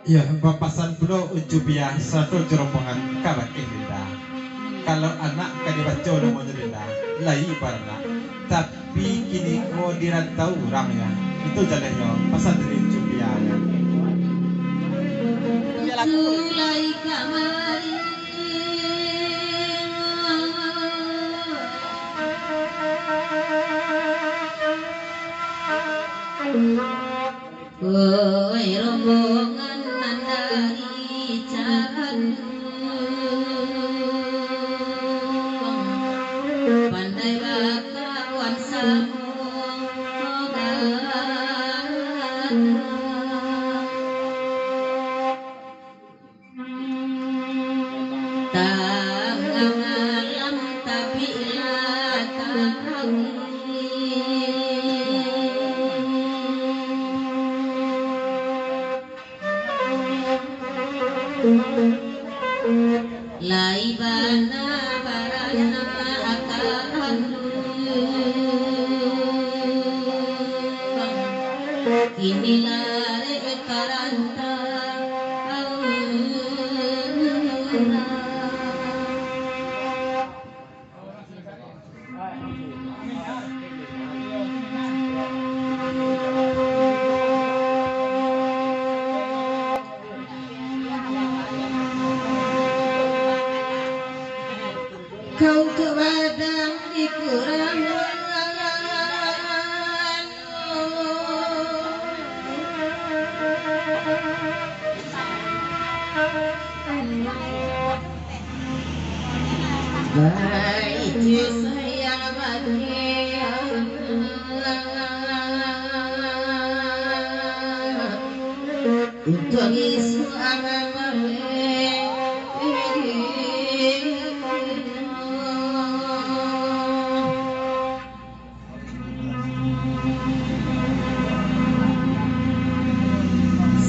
Ya, papasan puno ujubia satu jerombongan kabat kehinda. Kalau anak kadibaca udah mau jerinda, lai barna. Tapi kini ko dirantau orangnya, itu jalannya pasan dari ujubia ya. Sulai kamari oi rombongan dari jalan pandai bakawan sambung tangan alam tapi latang lai bana barana akan kini lare karanta kau ke badang dikurangan baik sayang bahagia untuk isu agama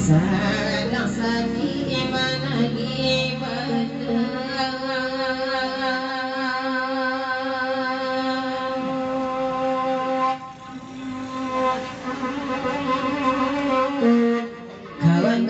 sadang sakit mana kawan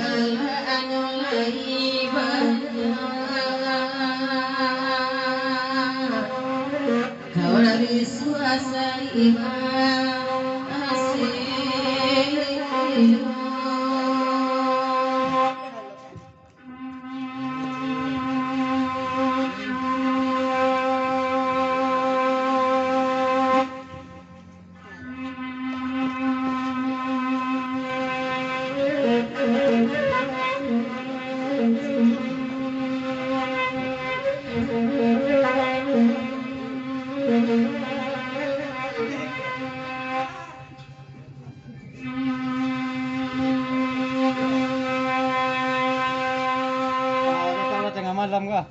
Tengah malam kah?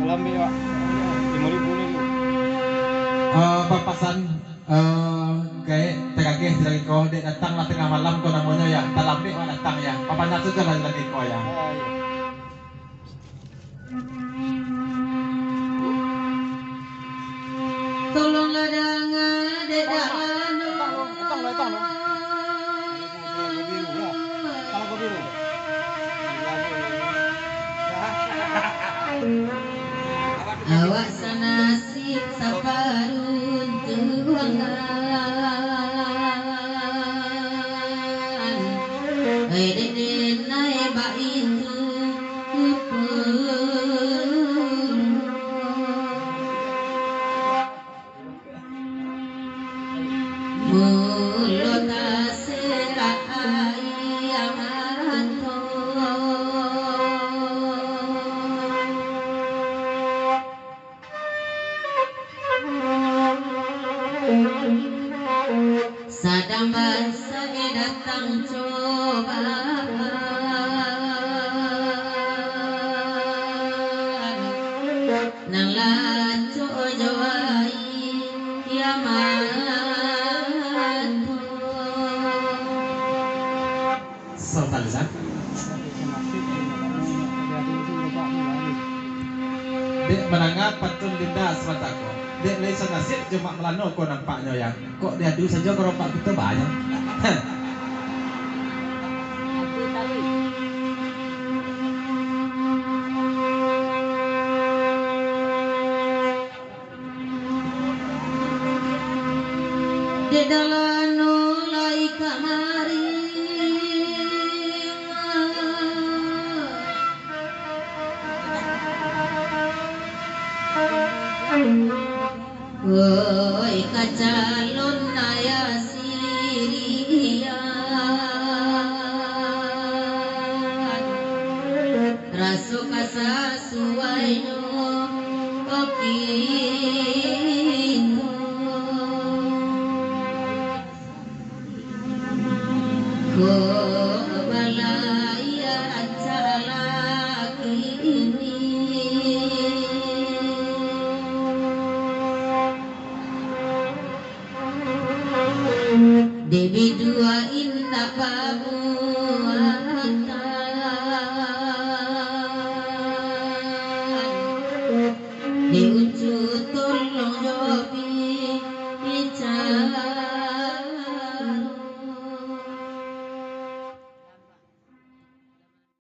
Malam ni Pak. 5.000 ni. Papasan kayak tegakeh lagi kau dek datang lah tengah malam kau namanya ya dalam dek datang ya papasan tu jalan lagi kau ya. Tolonglah dengan dek dalano. Awak sana si saparun tuangan. Dek naik ba itu mulut serai amaranto. Sadang bangsa datang cobaan nang laco jawai kiamat. Sultan dek menangap patun dinda semataku. Dek lesan nasib cuma melano kau nampaknya ya. Kok dia adu saja kau rompak kita banyak. Di dalano lai kamari. Woi kacalon naya sirian raso kasasuaino okito ko balaya calaki ini. Dewi dua indah pamuatan Dewi